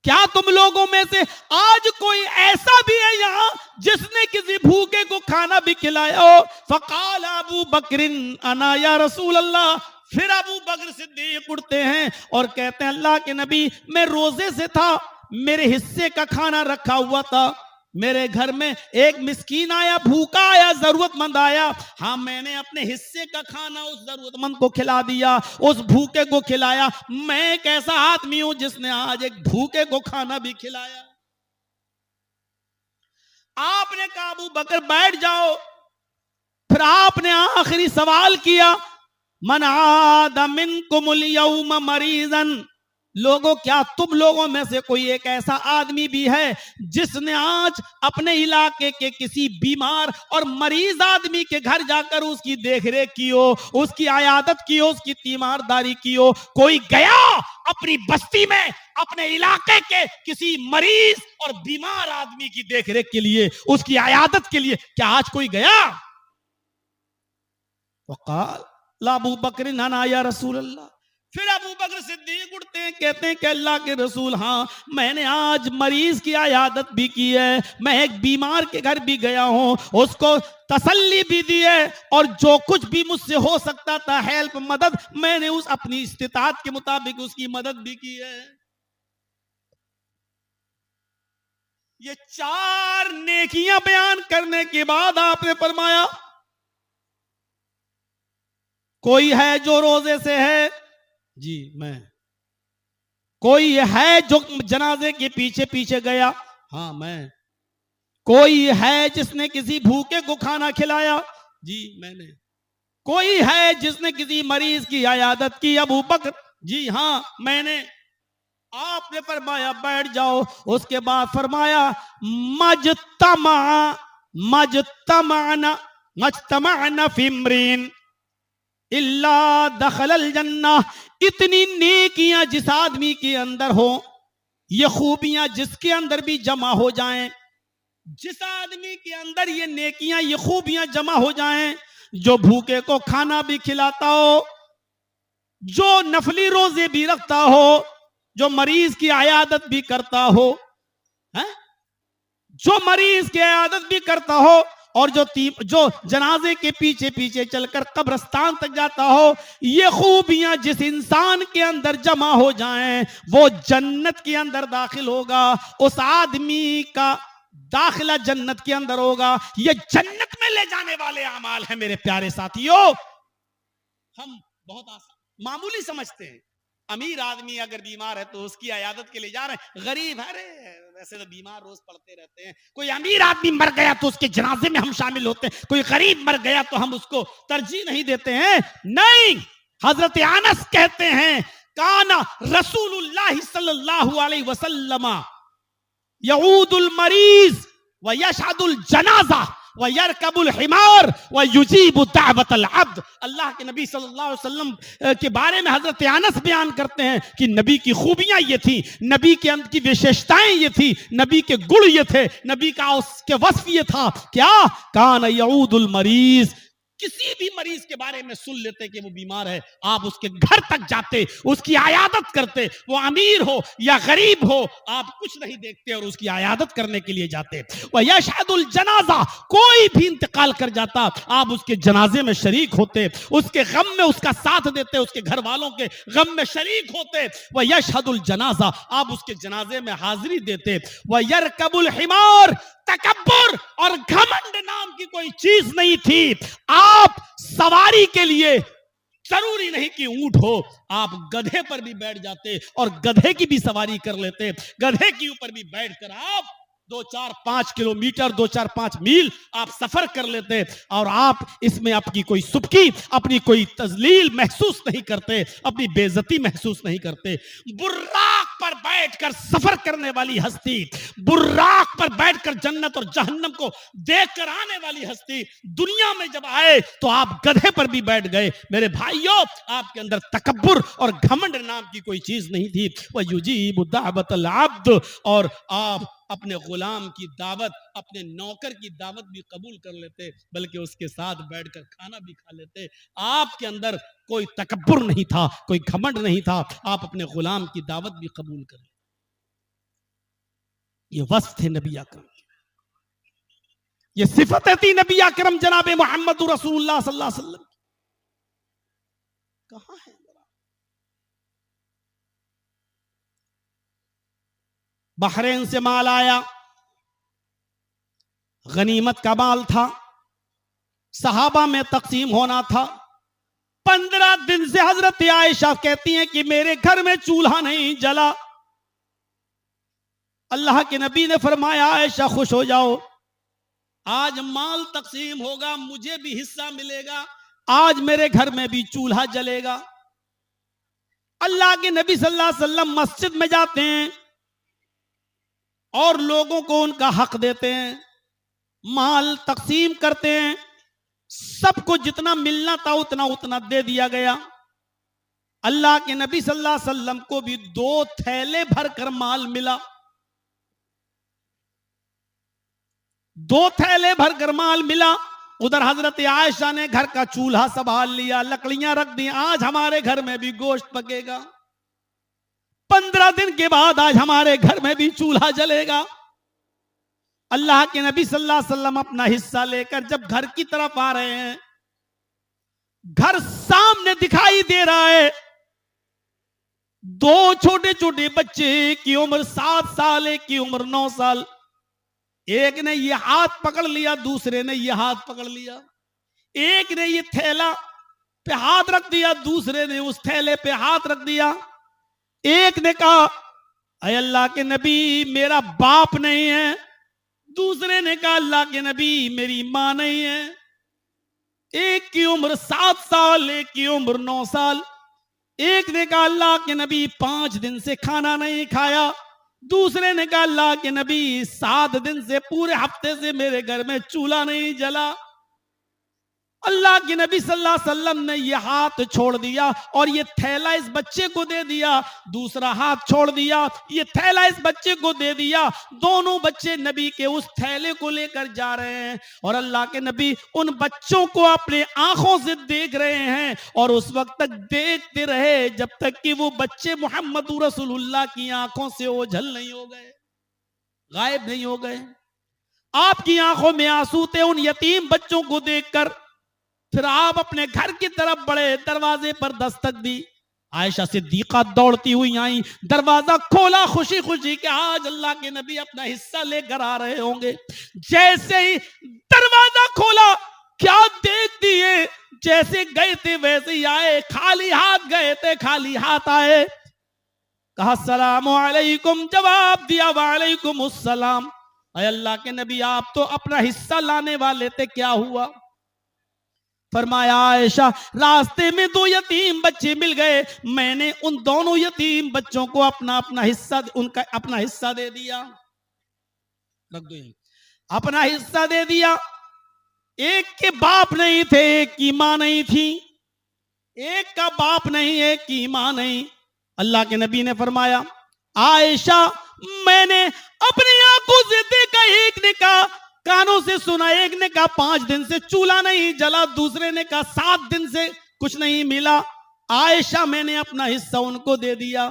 کیا تم لوگوں میں سے آج کوئی ایسا بھی ہے یہاں جس نے کسی بھوکے کو کھانا بھی کھلایا ہو؟ فقال ابو بکر انا یا رسول اللہ، پھر ابو بکر صدیق اٹھتے ہیں اور کہتے ہیں اللہ کے نبی، میں روزے سے تھا، میرے حصے کا کھانا رکھا ہوا تھا، میرے گھر میں ایک مسکین آیا، بھوکا آیا، ضرورت مند آیا، ہاں میں نے اپنے حصے کا کھانا اس ضرورت مند کو کھلا دیا، اس بھوکے کو کھلایا. میں ایک ایسا آدمی ہوں جس نے آج ایک بھوکے کو کھانا بھی کھلایا. آپ نے کہا ابو بکر بیٹھ جاؤ. پھر آپ نے آخری سوال کیا، من عاد منکم اليوم مریضا، لوگوں کیا تم لوگوں میں سے کوئی ایک ایسا آدمی بھی ہے جس نے آج اپنے علاقے کے کسی بیمار اور مریض آدمی کے گھر جا کر اس کی دیکھ ریکھ کی ہو، اس کی عیادت کی ہو، اس کی تیمارداری کی ہو؟ کوئی گیا اپنی بستی میں اپنے علاقے کے کسی مریض اور بیمار آدمی کی دیکھ ریکھ کے لیے، اس کی عیادت کے لیے، کیا آج کوئی گیا؟ وقال ابو بکر انا یا رسول اللہ، پھر ابو بکر صدیق اٹھتے ہیں، کہتے ہیں کہ اللہ کے رسول ہاں میں نے آج مریض کی عیادت بھی کی ہے، میں ایک بیمار کے گھر بھی گیا ہوں، اس کو تسلی بھی دی ہے، اور جو کچھ بھی مجھ سے ہو سکتا تھا ہیلپ مدد میں نے اس اپنی استطاعت کے مطابق اس کی مدد بھی کی ہے۔ یہ 4 نیکیاں بیان کرنے کے بعد آپ نے فرمایا کوئی ہے جو روزے سے ہے؟ جی میں۔ کوئی ہے جو جنازے کے پیچھے پیچھے گیا؟ ہاں میں۔ کوئی ہے جس نے کسی بھوکے کو کھانا کھلایا؟ جی میں نے۔ کوئی ہے جس نے کسی مریض کی عیادت کی؟ ابو بکر۔ جی ہاں میں نے۔ آپ نے فرمایا بیٹھ جاؤ۔ اس کے بعد فرمایا مجتمعنا فی امرین الا دخل الجنہ۔ اتنی نیکیاں جس آدمی کے اندر ہو، یہ خوبیاں جس کے اندر بھی جمع ہو جائیں، جس آدمی کے اندر یہ نیکیاں یہ خوبیاں جمع ہو جائیں، جو بھوکے کو کھانا بھی کھلاتا ہو، جو نفلی روزے بھی رکھتا ہو، جو مریض کی عیادت بھی کرتا ہو، جو مریض کی عیادت بھی کرتا ہو، اور جو جنازے کے پیچھے پیچھے چل کر قبرستان تک جاتا ہو، یہ خوبیاں جس انسان کے اندر جمع ہو جائیں وہ جنت کے اندر داخل ہوگا، اس آدمی کا داخلہ جنت کے اندر ہوگا۔ یہ جنت میں لے جانے والے اعمال ہیں میرے پیارے ساتھیوں۔ ہم بہت معمولی سمجھتے ہیں، امیر آدمی اگر بیمار ہے تو اس کی عیادت کے لیے جا رہے ہیں، غریب ہے ویسے تو بیمار روز پڑتے رہتے ہیں، کوئی امیر آدمی مر گیا تو اس کے جنازے میں ہم شامل ہوتے ہیں، کوئی غریب مر گیا تو ہم اس کو ترجیح نہیں دیتے ہیں۔ نہیں، حضرت انس کہتے ہیں کانا رسول اللہ صلی اللہ علیہ وسلم یعود المریض ویشہد الجنازہ وَيَرْكَبُ الْحِمَارِ وَيُجِيبُ دَعْوَةَ الْعَبْدِ۔ اللہ کے نبی صلی اللہ علیہ وسلم کے بارے میں حضرت انس بیان کرتے ہیں کہ نبی کی خوبیاں یہ تھی، نبی کے اندر کی وشیشتائیں یہ تھی، نبی کے گڑ یہ تھے، نبی کا اس کے وصف یہ تھا کیا؟ کان یعود المریض۔ کسی بھی مریض کے بارے میں سن لیتے کہ وہ بیمار ہے، آپ اس کے گھر تک جاتے، اس کی عیادت کرتے، وہ امیر ہو یا غریب ہو، آپ کچھ نہیں دیکھتے اور اس کی عیادت کرنے کے لیے جاتے۔ وَيَشْهَدُ الْجَنَازَةَ، کوئی بھی انتقال کر جاتا آپ اس کے جنازے میں شریک ہوتے، اس کے غم میں اس کا ساتھ دیتے، اس کے گھر والوں کے غم میں شریک ہوتے۔ وَيَشْهَدُ الْجَنَازَةَ، آپ اس کے جنازے میں حاضری دیتے۔ وَيَرْكَبُ الْحِمَارِ، تکبر اور گھمنڈ نام کی کوئی چیز نہیں تھی۔ آپ سواری کے لیے ضروری نہیں کہ اونٹ ہو، آپ گدھے پر بھی بیٹھ جاتے اور گدھے کی بھی سواری کر لیتے، گدھے کے اوپر بھی بیٹھ کر آپ 2-4-5 کلومیٹر 2-4-5 میل آپ سفر کر لیتے، اور آپ اس میں اپنی کوئی سبکی، اپنی کوئی تذلیل محسوس نہیں کرتے، اپنی بے عزتی محسوس نہیں کرتے۔ براق پر بیٹھ کر سفر کرنے والی ہستی، براق پر بیٹھ کر جنت اور جہنم کو دیکھ کر آنے والی ہستی دنیا میں جب آئے تو آپ گدھے پر بھی بیٹھ گئے۔ میرے بھائیوں، آپ کے اندر تکبر اور گھمنڈ نام کی کوئی چیز نہیں تھی۔ وَيُجِيبُ دَعْوَةَ الْعَبْدِ، اور آپ اپنے غلام کی دعوت، اپنے نوکر کی دعوت بھی قبول کر لیتے، بلکہ اس کے ساتھ بیٹھ کر کھانا بھی کھا لیتے۔ آپ کے اندر کوئی تکبر نہیں تھا، کوئی گھمنڈ نہیں تھا، آپ اپنے غلام کی دعوت بھی قبول کر لیتے۔ یہ وصف تھے نبی اکرم، یہ صفت تھی نبی اکرم جناب محمد رسول اللہ صلی اللہ علیہ وسلم۔ کہاں ہے؟ بحرین سے مال آیا، غنیمت کا مال تھا، صحابہ میں تقسیم ہونا تھا۔ 15 دن سے حضرت عائشہ کہتی ہیں کہ میرے گھر میں چولہا نہیں جلا۔ اللہ کے نبی نے فرمایا عائشہ خوش ہو جاؤ، آج مال تقسیم ہوگا، مجھے بھی حصہ ملے گا، آج میرے گھر میں بھی چولہا جلے گا۔ اللہ کے نبی صلی اللہ علیہ وسلم مسجد میں جاتے ہیں اور لوگوں کو ان کا حق دیتے ہیں، مال تقسیم کرتے ہیں، سب کو جتنا ملنا تھا اتنا دے دیا گیا۔ اللہ کے نبی صلی اللہ علیہ وسلم کو بھی 2 تھیلے بھر کر مال ملا، 2 تھیلے بھر کر مال ملا۔ ادھر حضرت عائشہ نے گھر کا چولہا سنبھال لیا, لکڑیاں رکھ دی, آج ہمارے گھر میں بھی گوشت پکے گا, 15 دن کے بعد آج ہمارے گھر میں بھی چولہا جلے گا. اللہ کے نبی صلی اللہ علیہ وسلم اپنا حصہ لے کر جب گھر کی طرف آ رہے ہیں, گھر سامنے دکھائی دے رہا ہے, 2 چھوٹے چھوٹے بچے, ایک کی عمر 7 سال, ایک کی عمر 9 سال. ایک نے یہ ہاتھ پکڑ لیا, دوسرے نے یہ ہاتھ پکڑ لیا. ایک نے یہ تھیلا پہ ہاتھ رکھ دیا, دوسرے نے اس تھیلے پہ ہاتھ رکھ دیا. ایک نے کہا اے اللہ کے نبی میرا باپ نہیں ہے, دوسرے نے کہا اللہ کے نبی میری ماں نہیں ہے. ایک کی عمر 7 سال, ایک کی عمر 9 سال. ایک نے کہا اللہ کے نبی 5 دن سے کھانا نہیں کھایا, دوسرے نے کہا اللہ کے نبی 7 دن سے, پورے ہفتے سے میرے گھر میں چولہا نہیں جلا. اللہ کے نبی صلی اللہ علیہ وسلم نے یہ ہاتھ چھوڑ دیا اور یہ تھیلا اس بچے کو دے دیا, دوسرا ہاتھ چھوڑ دیا, یہ تھیلا اس بچے کو دے دیا. دونوں بچے نبی کے اس تھیلے کو لے کر جا رہے ہیں اور اللہ کے نبی ان بچوں کو اپنے آنکھوں سے دیکھ رہے ہیں, اور اس وقت تک دیکھتے رہے جب تک کہ وہ بچے محمد رسول اللہ کی آنکھوں سے اوجھل نہیں ہو گئے, غائب نہیں ہو گئے. آپ کی آنکھوں میں آنسو تھے ان یتیم بچوں کو دیکھ کر. پھر آپ اپنے گھر کی طرف بڑھے, دروازے پر دستک دی. عائشہ صدیقہ دوڑتی ہوئی آئیں, دروازہ کھولا خوشی خوشی کہ آج اللہ کے نبی اپنا حصہ لے کر آ رہے ہوں گے. جیسے ہی دروازہ کھولا کیا دیکھ دیے, جیسے گئے تھے ویسے ہی آئے, خالی ہاتھ گئے تھے خالی ہاتھ آئے. کہا السلام علیکم, جواب دیا وعلیکم السلام. اے اللہ کے نبی آپ تو اپنا حصہ لانے والے تھے, کیا ہوا؟ فرمایا عائشہ راستے میں 2 یتیم بچے مل گئے, میں نے ان دونوں یتیم بچوں کو اپنا حصہ, ان کا اپنا حصہ دے دیا. رکھ دو, اپنا حصہ دے دیا. ایک کے باپ نہیں تھے, ایک کی ماں نہیں تھی. ایک کا باپ نہیں, ایک کی ماں نہیں. اللہ کے نبی نے فرمایا عائشہ میں نے اپنی آنکھوں سے دیکھا, ایک نے کہا کانوں سے سنا, ایک نے کہا 5 دن سے چولہا نہیں جلا, دوسرے نے کہا 7 دن سے کچھ نہیں ملا. عائشہ میں نے اپنا حصہ ان کو دے دیا.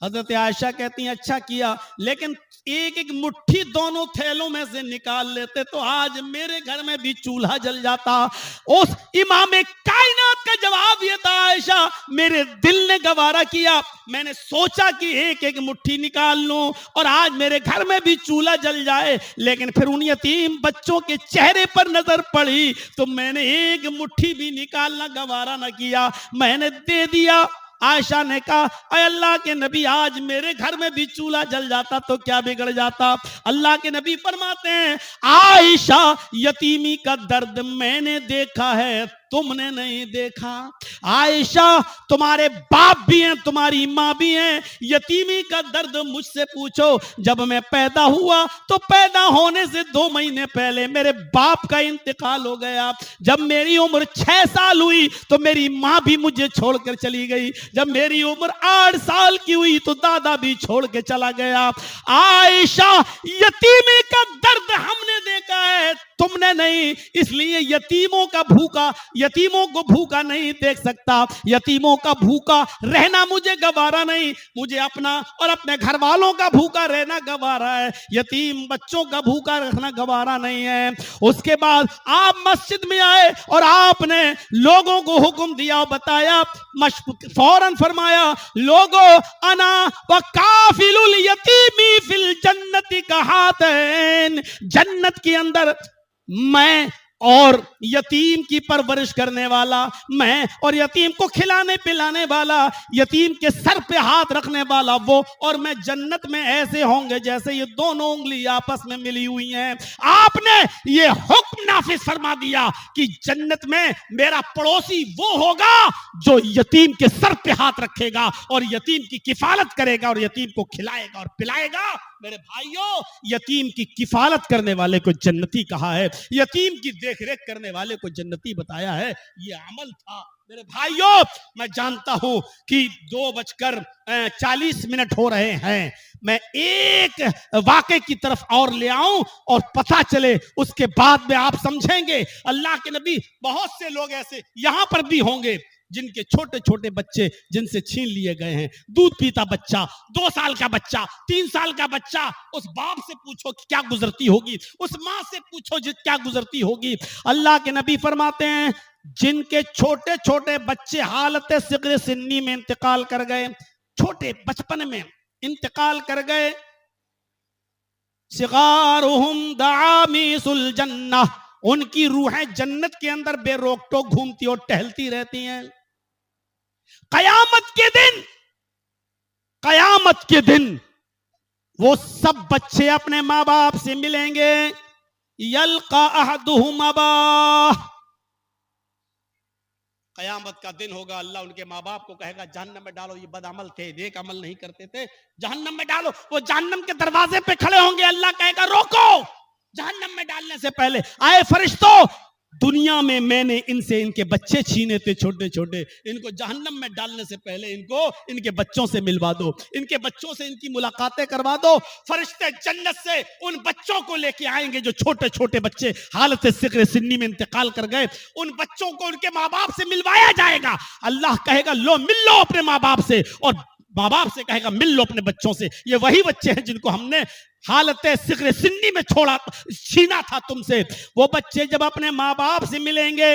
حضرت عائشہ کہتی ہیں اچھا کیا, لیکن ایک ایک مٹھی دونوں تھیلوں میں سے نکال لیتے تو آج میرے گھر میں بھی چولہا جل جاتا. اس امام کائنات کا جواب یہ تھا عائشہ میرے دل نے گوارا کیا, میں نے سوچا کہ ایک ایک مٹھی نکال لوں اور آج میرے گھر میں بھی چولہا جل جائے, لیکن پھر ان یتیم بچوں کے چہرے پر نظر پڑی تو میں نے ایک مٹھی بھی نکالنا گوارا نہ کیا, میں نے دے دیا. عائشہ نے کہا اے اللہ کے نبی آج میرے گھر میں بھی چولہا جل جاتا تو کیا بگڑ جاتا. اللہ کے نبی فرماتے ہیں عائشہ یتیمی کا درد میں نے دیکھا ہے, تم نے نہیں دیکھا. عائشہ تمہارے باپ بھی ہیں, تمہاری ماں بھی ہیں, یتیمی کا درد مجھ سے پوچھو. جب میں پیدا ہوا تو پیدا ہونے سے 2 مہینے پہلے میرے باپ کا انتقال ہو گیا. جب میری عمر 6 سال ہوئی تو میری ماں بھی مجھے چھوڑ کر چلی گئی. جب میری عمر 8 سال کی ہوئی تو دادا بھی چھوڑ کے چلا گیا. عائشہ یتیمی کا درد ہم نے دیکھا ہے, تم نے نہیں, اس لیے یتیموں کو بھوکا نہیں دیکھ سکتا. یتیموں کا بھوکا رہنا مجھے گوارا نہیں, مجھے اپنا اور اپنے گھر والوں کا بھوکا رہنا گوارا ہے, یتیم بچوں کا بھوکا رہنا گوارا نہیں ہے. اس کے بعد آپ مسجد میں آئے اور آپ نے لوگوں کو حکم دیا, بتایا, فوراً فرمایا لوگوں انا وکافل الیتیمی فی الجنت کہاتین, جنت کے اندر میں اور یتیم کی پرورش کرنے والا, میں اور یتیم کو کھلانے پلانے والا, یتیم کے سر پہ ہاتھ رکھنے والا وہ اور میں جنت میں ایسے ہوں گے جیسے یہ دونوں انگلی آپس میں ملی ہوئی ہیں. آپ نے یہ حکم نافذ فرما دیا کہ جنت میں میرا پڑوسی وہ ہوگا جو یتیم کے سر پہ ہاتھ رکھے گا اور یتیم کی کفالت کرے گا اور یتیم کو کھلائے گا اور پلائے گا. میرے بھائیوں یتیم کی کفالت کرنے والے کو جنتی کہا ہے, یتیم کی دیکھ ریکھ کرنے والے کو جنتی بتایا ہے. یہ عمل تھا. میرے بھائیوں میں جانتا ہوں کہ 2:40 ہو رہے ہیں, میں ایک واقعے کی طرف اور لے آؤں اور پتہ چلے، اس کے بعد میں آپ سمجھیں گے۔ اللہ کے نبی، بہت سے لوگ ایسے یہاں پر بھی ہوں گے جن کے چھوٹے چھوٹے بچے جن سے چھین لیے گئے ہیں، دودھ پیتا بچہ، 2 سال کا بچہ، 3 سال کا بچہ، اس باپ سے پوچھو کہ کیا گزرتی ہوگی، اس ماں سے پوچھو کیا گزرتی ہوگی۔ اللہ کے نبی فرماتے ہیں جن کے چھوٹے چھوٹے بچے حالت صغر سنی میں انتقال کر گئے، چھوٹے بچپن میں انتقال کر گئے، صغارہم دعامیس الجنہ، ان کی روحیں جنت کے اندر بے روک ٹوک گھومتی اور ٹہلتی رہتی ہیں۔ قیامت کے دن وہ سب بچے اپنے ماں باپ سے ملیں گے، یلقا احدہم اباہ، قیامت کا دن ہوگا، اللہ ان کے ماں باپ کو کہے گا جہنم میں ڈالو، یہ بد عمل تھے، نیک عمل نہیں کرتے تھے، جہنم میں ڈالو۔ وہ جہنم کے دروازے پہ کھڑے ہوں گے، اللہ کہے گا روکو، جہنم میں ڈالنے سے پہلے آئے فرشتوں، دنیا میں میں نے ان سے ان کے بچے چھینے تھے چھوٹے چھوٹے، ان کو جہنم میں ڈالنے سے پہلے ان کو ان کے بچوں سے ملوا دو، ان کے بچوں سے ان کی ملاقاتیں کروا دو۔ فرشتے جنت سے ان بچوں کو لے کے آئیں گے جو چھوٹے چھوٹے بچے حالت صغر سنی میں انتقال کر گئے، ان بچوں کو ان کے ماں باپ سے ملوایا جائے گا۔ اللہ کہے گا لو مل لو اپنے ماں باپ سے، اور ماں باپ سے کہے گا مل لو اپنے بچوں سے۔ یہ وہی بچے ہیں جن کو ہم نے حالت صغر سنی میں چھینا تھا تم سے۔ وہ بچے جب اپنے ماں باپ سے ملیں گے،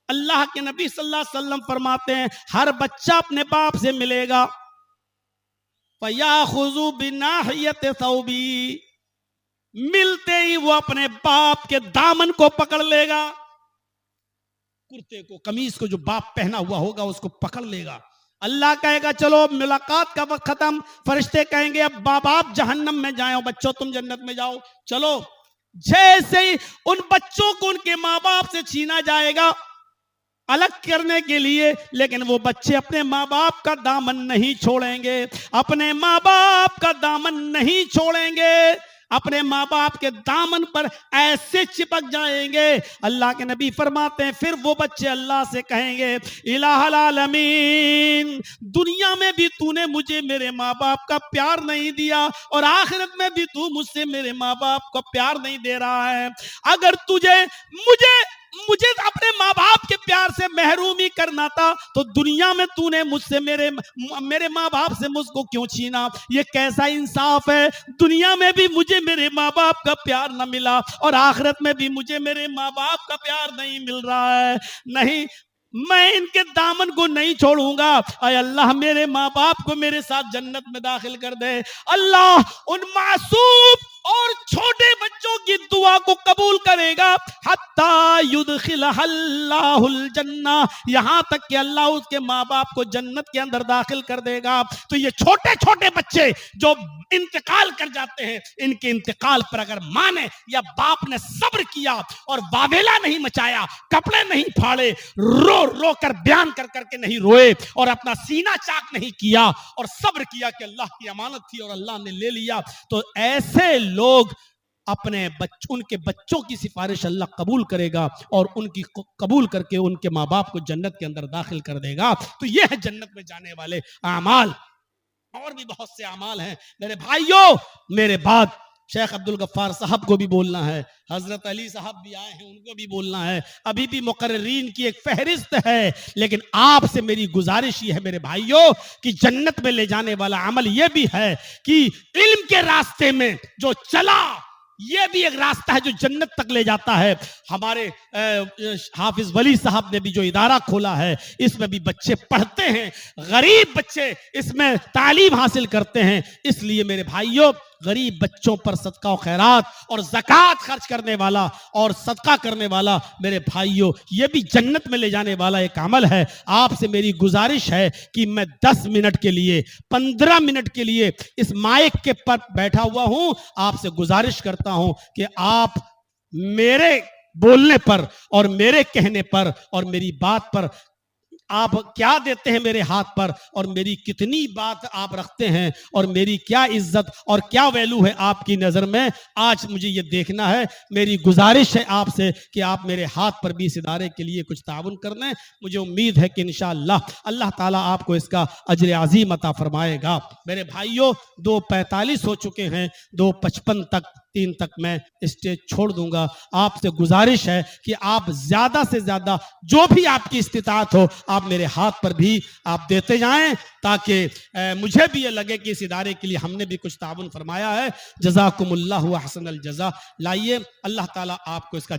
اللہ کے نبی صلی اللہ علیہ وسلم فرماتے ہیں ہر بچہ اپنے باپ سے ملے گا، فَيَأْخُذُ بِنَاحِيَةِ ثَوْبِهِ، ملتے ہی وہ اپنے باپ کے دامن کو پکڑ لے گا، کرتے کو، قمیص کو جو باپ پہنا ہوا ہوگا اس کو پکڑ لے گا۔ اللہ کہے گا چلو ملاقات کا وقت ختم، فرشتے کہیں گے اب باپ جہنم میں جائیں، بچوں تم جنت میں جاؤ۔ چلو، جیسے ہی ان بچوں کو ان کے ماں باپ سے چھینا جائے گا الگ کرنے کے لیے، لیکن وہ بچے اپنے ماں باپ کا دامن نہیں چھوڑیں گے، اپنے ماں باپ کا دامن نہیں چھوڑیں گے، اپنے ماں باپ کے دامن پر ایسے چپک جائیں گے۔ اللہ کے نبی فرماتے ہیں پھر وہ بچے اللہ سے کہیں گے الہ العالمین، دنیا میں بھی تو نے مجھے میرے ماں باپ کا پیار نہیں دیا، اور آخرت میں بھی تو مجھ سے میرے ماں باپ کا پیار نہیں دے رہا ہے، اگر تجھے مجھے اپنے ماں باپ کے پیار سے محرومی کرنا تھا تو دنیا میں تو نے مجھ سے میرے ماں باپ سے مجھ کو کیوں چھینا؟ یہ کیسا انصاف ہے؟ دنیا میں بھی مجھے میرے ماں باپ کا پیار نہ ملا اور آخرت میں بھی مجھے میرے ماں باپ کا پیار نہیں مل رہا ہے، نہیں میں ان کے دامن کو نہیں چھوڑوں گا، اے اللہ میرے ماں باپ کو میرے ساتھ جنت میں داخل کر دے۔ اللہ ان معصوم اور چھوٹے بچوں کی دعا کو قبول کرے گا، حتی یدخلہ اللہ الجنہ، یہاں تک کہ اللہ اس کے ماں باپ کو جنت کے اندر داخل کر دے گا۔ تو یہ چھوٹے چھوٹے بچے جو انتقال کر جاتے ہیں، ان کے انتقال پر اگر ماں نے یا باپ نے صبر کیا اور واویلا نہیں مچایا، کپڑے نہیں پھاڑے، رو رو کر بیان کر کر کے نہیں روئے، اور اپنا سینہ چاک نہیں کیا اور صبر کیا کہ اللہ کی امانت تھی اور اللہ نے لے لیا، تو ایسے لوگ اپنے ان کے بچوں کی سفارش اللہ قبول کرے گا اور ان کی قبول کر کے ان کے ماں باپ کو جنت کے اندر داخل کر دے گا۔ تو یہ ہے جنت میں جانے والے اعمال۔ اور بھی بہت سے اعمال ہیں میرے بھائیوں، میرے بعد شیخ عبدالغفار صاحب کو بھی بولنا ہے، حضرت علی صاحب بھی آئے ہیں ان کو بھی بولنا ہے، ابھی بھی مقررین کی ایک فہرست ہے، لیکن آپ سے میری گزارش یہ ہے میرے بھائیوں کہ جنت میں لے جانے والا عمل یہ بھی ہے کہ علم کے راستے میں جو چلا، یہ بھی ایک راستہ ہے جو جنت تک لے جاتا ہے۔ ہمارے حافظ ولی صاحب نے بھی جو ادارہ کھولا ہے، اس میں بھی بچے پڑھتے ہیں، غریب بچے اس میں تعلیم حاصل کرتے ہیں۔ اس لیے میرے بھائیوں، غریب بچوں پر صدقہ و خیرات اور زکوٰۃ خرچ کرنے والا اور صدقہ کرنے والا میرے بھائیوں، یہ بھی جنت میں لے جانے والا ایک عمل ہے۔ آپ سے میری گزارش ہے کہ میں 10 منٹ کے لیے 15 منٹ کے لیے اس مائک کے پر بیٹھا ہوا ہوں، آپ سے گزارش کرتا ہوں کہ آپ میرے بولنے پر اور میرے کہنے پر اور میری بات پر آپ کیا دیتے ہیں میرے ہاتھ پر اور میری کتنی بات آپ رکھتے ہیں اور میری کیا عزت اور کیا ویلو ہے آپ کی نظر میں، آج مجھے یہ دیکھنا ہے۔ میری گزارش ہے آپ سے کہ آپ میرے ہاتھ پر بھی اس ادارے کے لیے کچھ تعاون کر دیں۔ مجھے امید ہے کہ انشاءاللہ اللہ تعالیٰ آپ کو اس کا اجر عظیم عطا فرمائے گا۔ میرے بھائیوں 2:45 ہو چکے ہیں، 2:55 تک 3 تک میں اسٹیج چھوڑ دوں گا۔ آپ سے گزارش ہے کہ آپ زیادہ سے زیادہ جو بھی آپ کی استطاعت ہو آپ میرے ہاتھ پر بھی آپ دیتے جائیں، تاکہ مجھے بھی یہ لگے کہ اس ادارے کے لیے ہم نے بھی کچھ تعاون فرمایا ہے۔ جزاکم اللہ احسن الجزا۔ لائیے اللہ تعالیٰ آپ کو اس کا